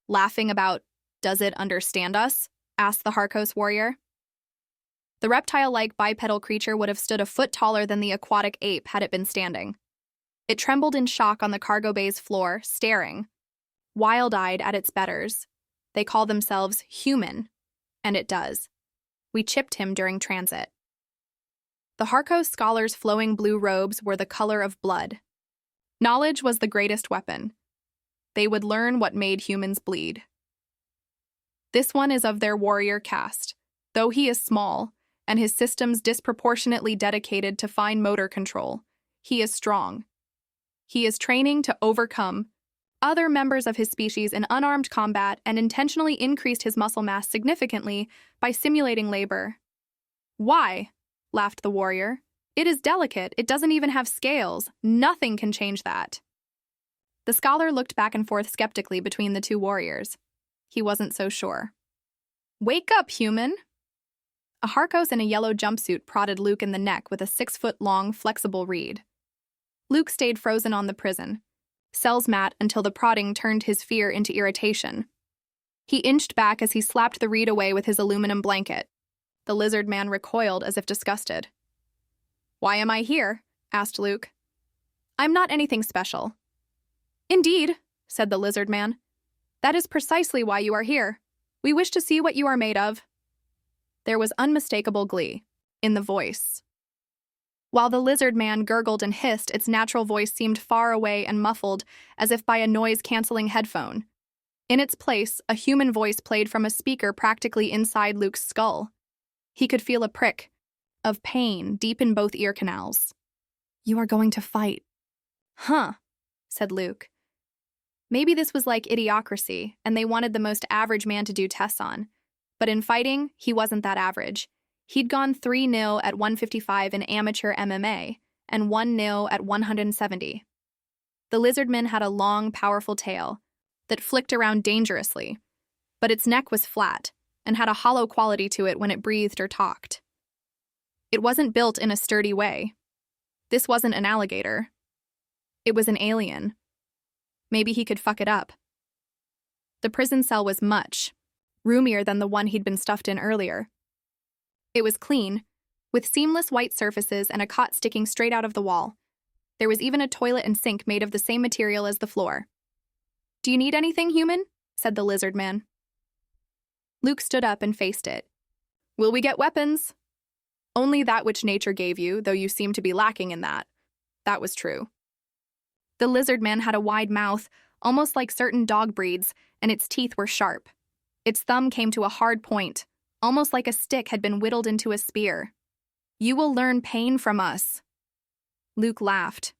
Laughing about, "Does it understand us?" asked the Harkos warrior. The reptile-like bipedal creature would have stood a foot taller than the aquatic ape had it been standing. It trembled in shock on the cargo bay's floor, staring, wild-eyed at its betters. They call themselves human, and it does. We chipped him during transit. The Harkos scholars' flowing blue robes were the color of blood. Knowledge was the greatest weapon. They would learn what made humans bleed. This one is of their warrior caste, though he is small, and his systems disproportionately dedicated to fine motor control. He is strong. He is training to overcome other members of his species in unarmed combat and intentionally increased his muscle mass significantly by simulating labor. "Why?" laughed the warrior. "It is delicate. It doesn't even have scales. Nothing can change that." The scholar looked back and forth skeptically between the two warriors. He wasn't so sure. "Wake up, human!" A Harkos in a yellow jumpsuit prodded Luke in the neck with a 6-foot-long, flexible reed. Luke stayed frozen on the prison cell's mat until the prodding turned his fear into irritation. He inched back as he slapped the reed away with his aluminum blanket. The lizard man recoiled as if disgusted. "Why am I here?" asked Luke. "I'm not anything special." "Indeed," said the lizard man. "That is precisely why you are here. We wish to see what you are made of." There was unmistakable glee in the voice. While the lizard man gurgled and hissed, its natural voice seemed far away and muffled, as if by a noise-canceling headphone. In its place, a human voice played from a speaker practically inside Luke's skull. He could feel a prick of pain deep in both ear canals. "You are going to fight." "Huh," said Luke. Maybe this was like Idiocracy, and they wanted the most average man to do tests on. But in fighting, he wasn't that average. He'd gone 3-0 at 155 in amateur MMA and 1-0 at 170. The lizardman had a long, powerful tail that flicked around dangerously, but its neck was flat and had a hollow quality to it when it breathed or talked. It wasn't built in a sturdy way. This wasn't an alligator. It was an alien. Maybe he could fuck it up. The prison cell was much roomier than the one he'd been stuffed in earlier. It was clean, with seamless white surfaces and a cot sticking straight out of the wall. There was even a toilet and sink made of the same material as the floor. "Do you need anything, human?" said the lizard man. Luke stood up and faced it. "Will we get weapons?" "Only that which nature gave you, though you seem to be lacking in that." That was true. The lizard man had a wide mouth, almost like certain dog breeds, and its teeth were sharp. Its thumb came to a hard point, almost like a stick had been whittled into a spear. "You will learn pain from us." Luke laughed.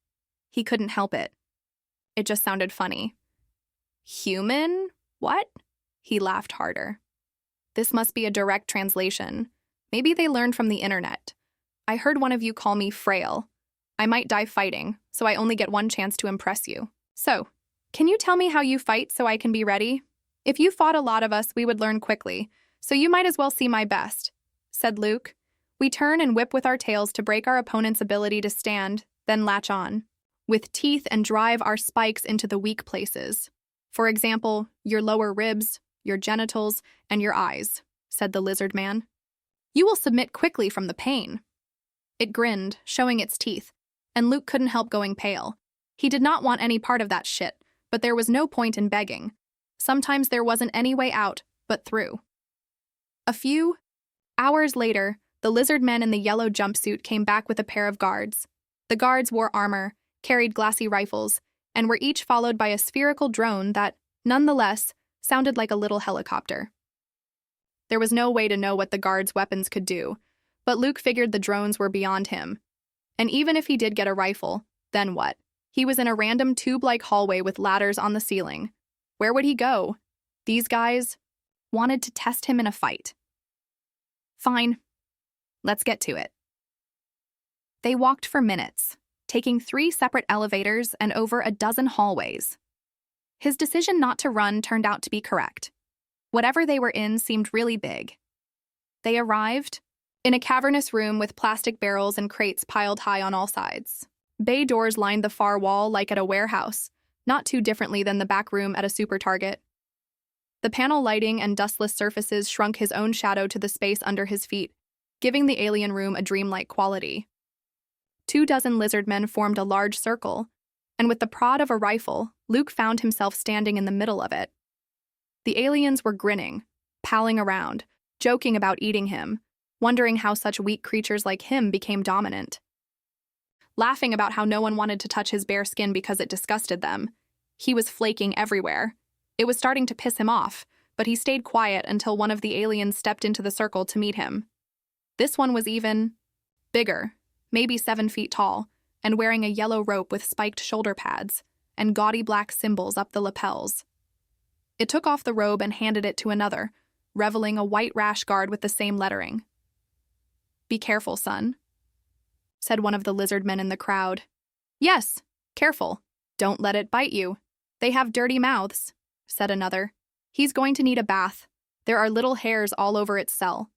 He couldn't help it. It just sounded funny. "Human? What?" He laughed harder. "This must be a direct translation. Maybe they learned from the internet. I heard one of you call me frail. I might die fighting, so I only get one chance to impress you. So, can you tell me how you fight so I can be ready? If you fought a lot of us, we would learn quickly, so you might as well see my best," said Luke. "We turn and whip with our tails to break our opponent's ability to stand, then latch on with teeth and drive our spikes into the weak places. For example, your lower ribs, your genitals, and your eyes," said the lizard man. "You will submit quickly from the pain." It grinned, showing its teeth, and Luke couldn't help going pale. He did not want any part of that shit, but there was no point in begging. Sometimes there wasn't any way out but through. A few hours later, the lizard man in the yellow jumpsuit came back with a pair of guards. The guards wore armor, carried glassy rifles, and were each followed by a spherical drone that, nonetheless, sounded like a little helicopter. There was no way to know what the guards' weapons could do, but Luke figured the drones were beyond him. And even if he did get a rifle, then what? He was in a random tube-like hallway with ladders on the ceiling. Where would he go? These guys wanted to test him in a fight. Fine. Let's get to it. They walked for minutes, taking 3 separate elevators and over a dozen hallways. His decision not to run turned out to be correct. Whatever they were in seemed really big. They arrived in a cavernous room with plastic barrels and crates piled high on all sides. Bay doors lined the far wall like at a warehouse, not too differently than the back room at a super Target. The panel lighting and dustless surfaces shrunk his own shadow to the space under his feet, giving the alien room a dreamlike quality. 24 lizard men formed a large circle, and with the prod of a rifle, Luke found himself standing in the middle of it. The aliens were grinning, palling around, joking about eating him, wondering how such weak creatures like him became dominant. Laughing about how no one wanted to touch his bare skin because it disgusted them. He was flaking everywhere. It was starting to piss him off, but he stayed quiet until one of the aliens stepped into the circle to meet him. This one was even bigger, maybe 7 feet tall, and wearing a yellow rope with spiked shoulder pads and gaudy black symbols up the lapels. It took off the robe and handed it to another, revealing a white rash guard with the same lettering. "Be careful, son," said one of the lizard men in the crowd. "Yes, careful. Don't let it bite you. They have dirty mouths," said another. "He's going to need a bath. There are little hairs all over its cell."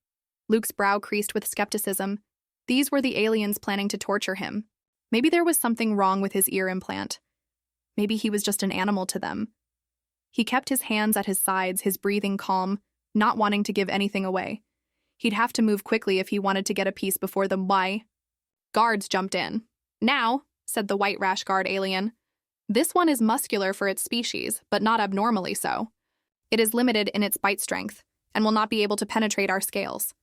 Luke's brow creased with skepticism. These were the aliens planning to torture him. Maybe there was something wrong with his ear implant. Maybe he was just an animal to them. He kept his hands at his sides, his breathing calm, not wanting to give anything away. He'd have to move quickly if he wanted to get a piece before the guards jumped in. "Now," said the white rash guard alien. "This one is muscular for its species, but not abnormally so. It is limited in its bite strength, and will not be able to penetrate our scales.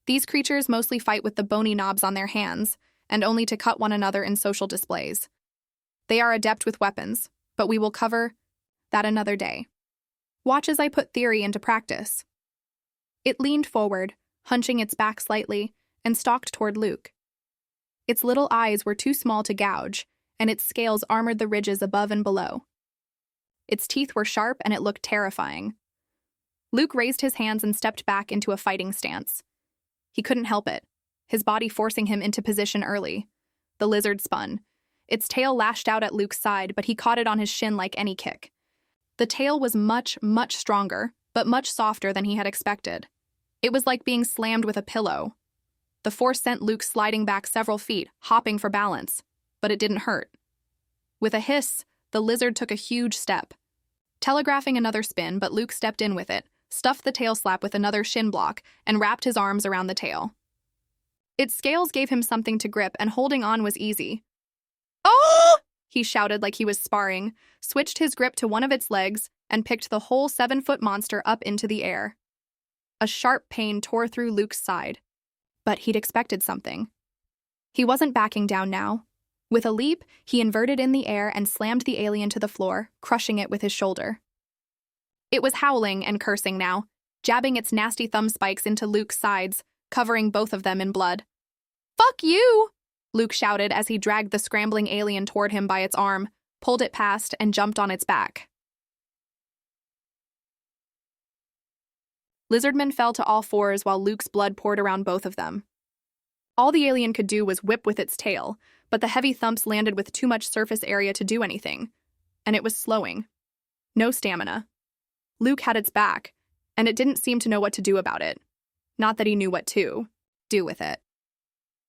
These creatures mostly fight with the bony knobs on their hands, and only to cut one another in social displays. They are adept with weapons, but we will cover that another day. Watch as I put theory into practice." It leaned forward, hunching its back slightly, and stalked toward Luke. Its little eyes were too small to gouge, and its scales armored the ridges above and below. Its teeth were sharp, and it looked terrifying. Luke raised his hands and stepped back into a fighting stance. He couldn't help it, his body forcing him into position early. The lizard spun. Its tail lashed out at Luke's side, but he caught it on his shin like any kick. The tail was much, much stronger, but much softer than he had expected. It was like being slammed with a pillow. The force sent Luke sliding back several feet, hopping for balance, but it didn't hurt. With a hiss, the lizard took a huge step, telegraphing another spin, but Luke stepped in with it, stuffed the tail slap with another shin block, and wrapped his arms around the tail. Its scales gave him something to grip, and holding on was easy. "Oh!" he shouted like he was sparring, switched his grip to one of its legs, and picked the whole 7-foot monster up into the air. A sharp pain tore through Luke's side, but he'd expected something. He wasn't backing down now. With a leap, he inverted in the air and slammed the alien to the floor, crushing it with his shoulder. It was howling and cursing now, jabbing its nasty thumb spikes into Luke's sides, covering both of them in blood. "Fuck you!" Luke shouted as he dragged the scrambling alien toward him by its arm, pulled it past, and jumped on its back. Lizardmen fell to all fours while Luke's blood poured around both of them. All the alien could do was whip with its tail, but the heavy thumps landed with too much surface area to do anything, and it was slowing. No stamina. Luke had its back, and it didn't seem to know what to do about it. Not that he knew what to do with it.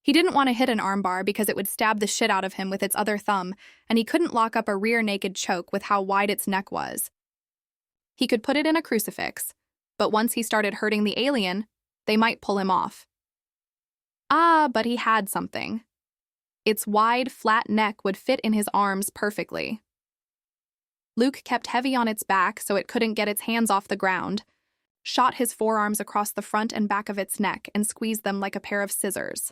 He didn't want to hit an armbar because it would stab the shit out of him with its other thumb, and he couldn't lock up a rear naked choke with how wide its neck was. He could put it in a crucifix, but once he started hurting the alien, they might pull him off. But he had something. Its wide, flat neck would fit in his arms perfectly. Luke kept heavy on its back so it couldn't get its hands off the ground, shot his forearms across the front and back of its neck, and squeezed them like a pair of scissors.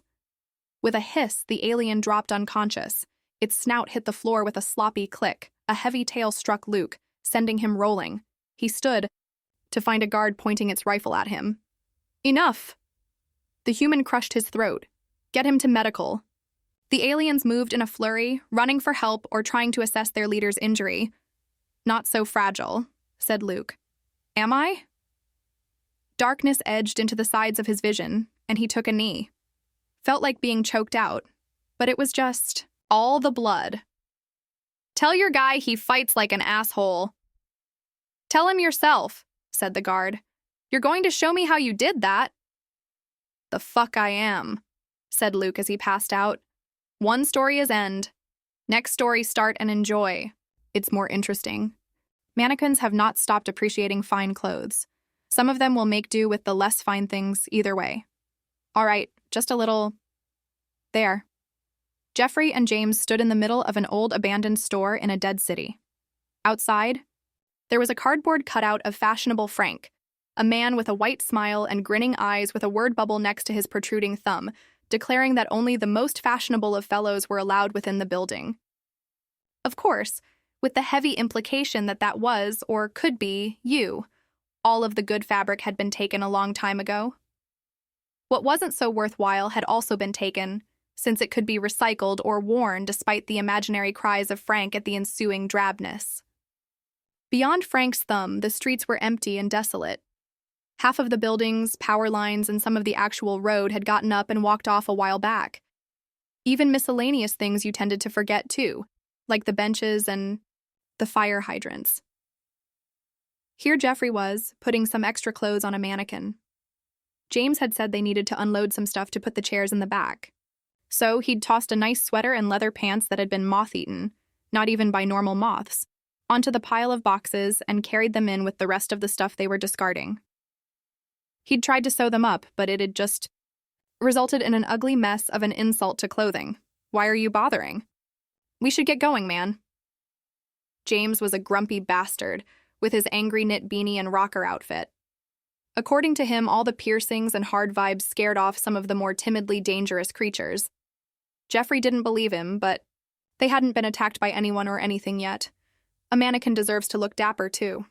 With a hiss, the alien dropped unconscious. Its snout hit the floor with a sloppy click. A heavy tail struck Luke, sending him rolling. He stood to find a guard pointing its rifle at him. "Enough!" The human crushed his throat. "Get him to medical." The aliens moved in a flurry, running for help or trying to assess their leader's injury. "Not so fragile," said Luke. "Am I?" Darkness edged into the sides of his vision, and he took a knee. Felt like being choked out, but it was just all the blood. "Tell your guy he fights like an asshole." "Tell him yourself," said the guard. "You're going to show me how you did that." "The fuck I am," said Luke as he passed out. "One story is end. Next story start and enjoy. It's more interesting." Mannequins have not stopped appreciating fine clothes. Some of them will make do with the less fine things either way. All right, just a little... There. Jeffrey and James stood in the middle of an old abandoned store in a dead city. Outside, there was a cardboard cutout of fashionable Frank, a man with a white smile and grinning eyes with a word bubble next to his protruding thumb, declaring that only the most fashionable of fellows were allowed within the building. Of course, with the heavy implication that that was, or could be, you. All of the good fabric had been taken a long time ago. What wasn't so worthwhile had also been taken, since it could be recycled or worn despite the imaginary cries of Frank at the ensuing drabness. Beyond Frank's thumb, the streets were empty and desolate. Half of the buildings, power lines, and some of the actual road had gotten up and walked off a while back. Even miscellaneous things you tended to forget, too, like the benches and the fire hydrants. Here Jeffrey was, putting some extra clothes on a mannequin. James had said they needed to unload some stuff to put the chairs in the back. So he'd tossed a nice sweater and leather pants that had been moth-eaten, not even by normal moths, onto the pile of boxes and carried them in with the rest of the stuff they were discarding. He'd tried to sew them up, but it had just resulted in an ugly mess of an insult to clothing. Why are you bothering? We should get going, man. James was a grumpy bastard, with his angry knit beanie and rocker outfit. According to him, all the piercings and hard vibes scared off some of the more timidly dangerous creatures. Jeffrey didn't believe him, but they hadn't been attacked by anyone or anything yet. A mannequin deserves to look dapper, too.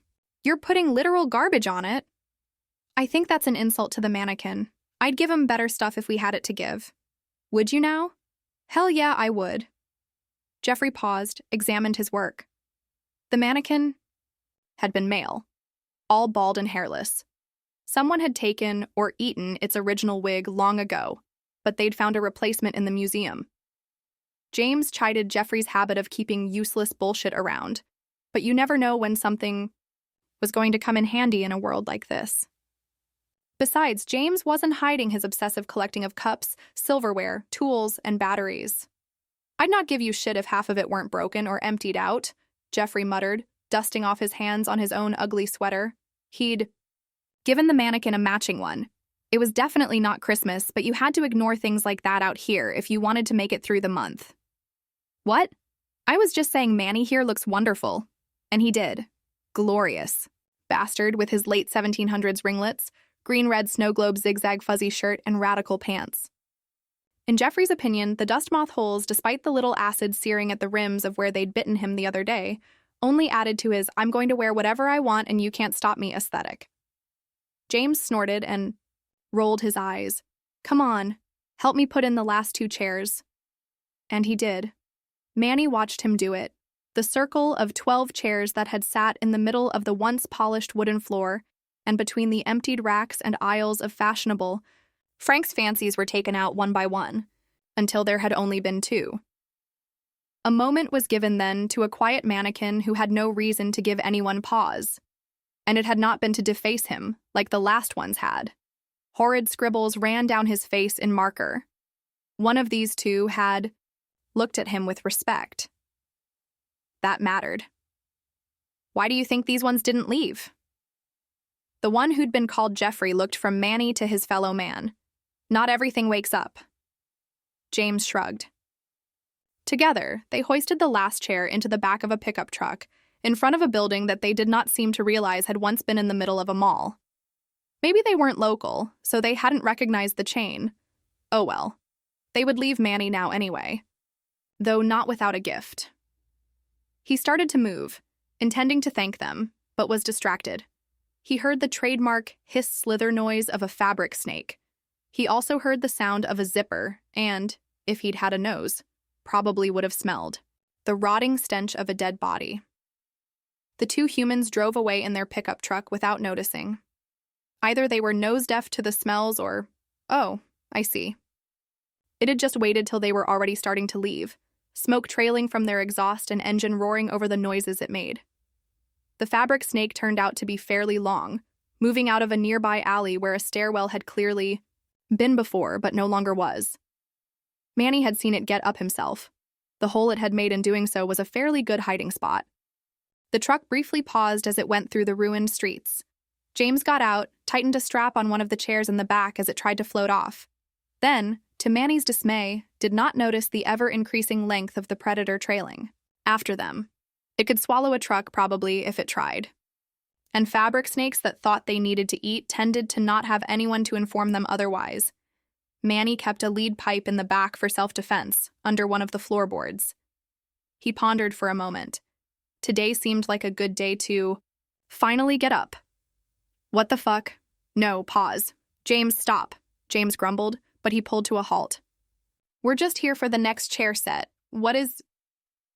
You're putting literal garbage on it. I think that's an insult to the mannequin. I'd give him better stuff if we had it to give. Would you now? Hell yeah, I would. Jeffrey paused, examined his work. The mannequin had been male, all bald and hairless. Someone had taken or eaten its original wig long ago, but they'd found a replacement in the museum. James chided Jeffrey's habit of keeping useless bullshit around, but you never know when something was going to come in handy in a world like this. Besides, James wasn't hiding his obsessive collecting of cups, silverware, tools, and batteries. I'd not give you shit if half of it weren't broken or emptied out, Jeffrey muttered, dusting off his hands on his own ugly sweater. He'd given the mannequin a matching one. It was definitely not Christmas, but you had to ignore things like that out here if you wanted to make it through the month. What? I was just saying Manny here looks wonderful. And he did. Glorious. Bastard with his late 1700s ringlets, green-red snow globe zigzag fuzzy shirt, and radical pants. In Jeffrey's opinion, the dust moth holes, despite the little acid searing at the rims of where they'd bitten him the other day, only added to his "I'm going to wear whatever I want and you can't stop me" aesthetic. James snorted and rolled his eyes. Come on, help me put in the last 2 chairs. And he did. Manny watched him do it. The circle of 12 chairs that had sat in the middle of the once polished wooden floor and between the emptied racks and aisles of fashionable, Frank's fancies were taken out one by one, until there had only been 2. A moment was given then to a quiet mannequin who had no reason to give anyone pause, and it had not been to deface him like the last ones had. Horrid scribbles ran down his face in marker. One of these 2 had looked at him with respect. That mattered. Why do you think these ones didn't leave? The one who'd been called Jeffrey looked from Manny to his fellow man. Not everything wakes up. James shrugged. Together, they hoisted the last chair into the back of a pickup truck in front of a building that they did not seem to realize had once been in the middle of a mall. Maybe they weren't local, so they hadn't recognized the chain. Oh well. They would leave Manny now anyway. Though not without a gift. He started to move, intending to thank them, but was distracted. He heard the trademark hiss-slither noise of a fabric snake. He also heard the sound of a zipper and, if he'd had a nose, probably would have smelled the rotting stench of a dead body. The 2 humans drove away in their pickup truck without noticing. Either they were nose-deaf to the smells or, oh, I see. It had just waited till they were already starting to leave, smoke trailing from their exhaust and engine roaring over the noises it made. The fabric snake turned out to be fairly long, moving out of a nearby alley where a stairwell had clearly been before but no longer was. Manny had seen it get up himself. The hole it had made in doing so was a fairly good hiding spot. The truck briefly paused as it went through the ruined streets. James got out, tightened a strap on one of the chairs in the back as it tried to float off. Then, to Manny's dismay, did not notice the ever-increasing length of the predator trailing after them. It could swallow a truck, probably, if it tried. And fabric snakes that thought they needed to eat tended to not have anyone to inform them otherwise. Manny kept a lead pipe in the back for self-defense, under one of the floorboards. He pondered for a moment. Today seemed like a good day to finally get up. What the fuck? No, pause. James, stop, James grumbled, but he pulled to a halt. We're just here for the next chair set. What is...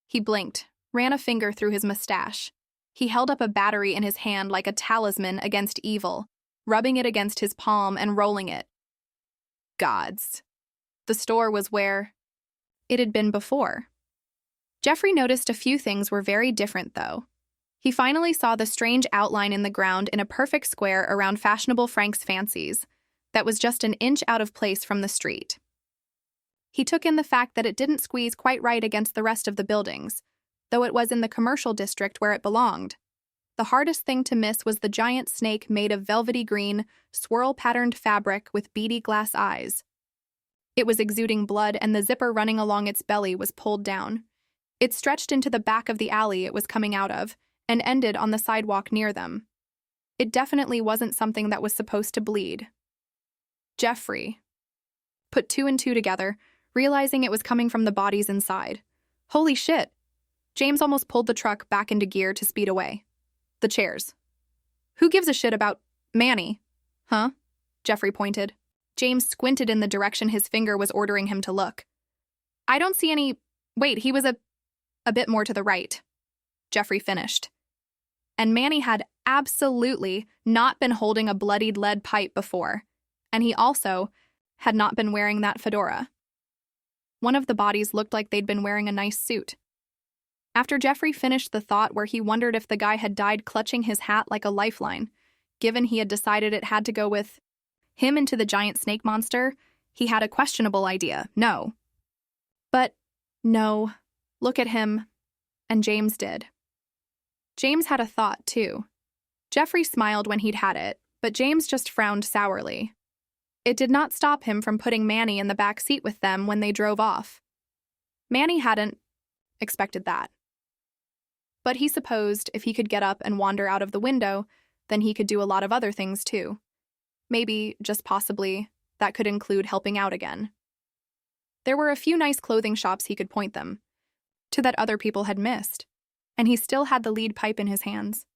He blinked, ran a finger through his mustache. He held up a battery in his hand like a talisman against evil, rubbing it against his palm and rolling it. Gods. The store was where it had been before. Jeffrey noticed a few things were very different, though. He finally saw the strange outline in the ground in a perfect square around fashionable Frank's Fancies that was just an inch out of place from the street. He took in the fact that it didn't squeeze quite right against the rest of the buildings, though it was in the commercial district where it belonged. The hardest thing to miss was the giant snake made of velvety green, swirl-patterned fabric with beady glass eyes. It was exuding blood, and the zipper running along its belly was pulled down. It stretched into the back of the alley it was coming out of, and ended on the sidewalk near them. It definitely wasn't something that was supposed to bleed. Jeffrey put two and two together, realizing it was coming from the bodies inside. Holy shit! James almost pulled the truck back into gear to speed away. The chairs. Who gives a shit about Manny? Huh? Jeffrey pointed. James squinted in the direction his finger was ordering him to look. I don't see any... Wait, he was a bit more to the right. Jeffrey finished. And Manny had absolutely not been holding a bloodied lead pipe before, and he also had not been wearing that fedora. One of the bodies looked like they'd been wearing a nice suit. After Jeffrey finished the thought where he wondered if the guy had died clutching his hat like a lifeline, given he had decided it had to go with him into the giant snake monster, he had a questionable idea. No. But, no. Look at him. And James did. James had a thought, too. Jeffrey smiled when he'd had it, but James just frowned sourly. It did not stop him from putting Manny in the back seat with them when they drove off. Manny hadn't expected that. But he supposed if he could get up and wander out of the window, then he could do a lot of other things, too. Maybe, just possibly, that could include helping out again. There were a few nice clothing shops he could point them to that other people had missed, and he still had the lead pipe in his hands.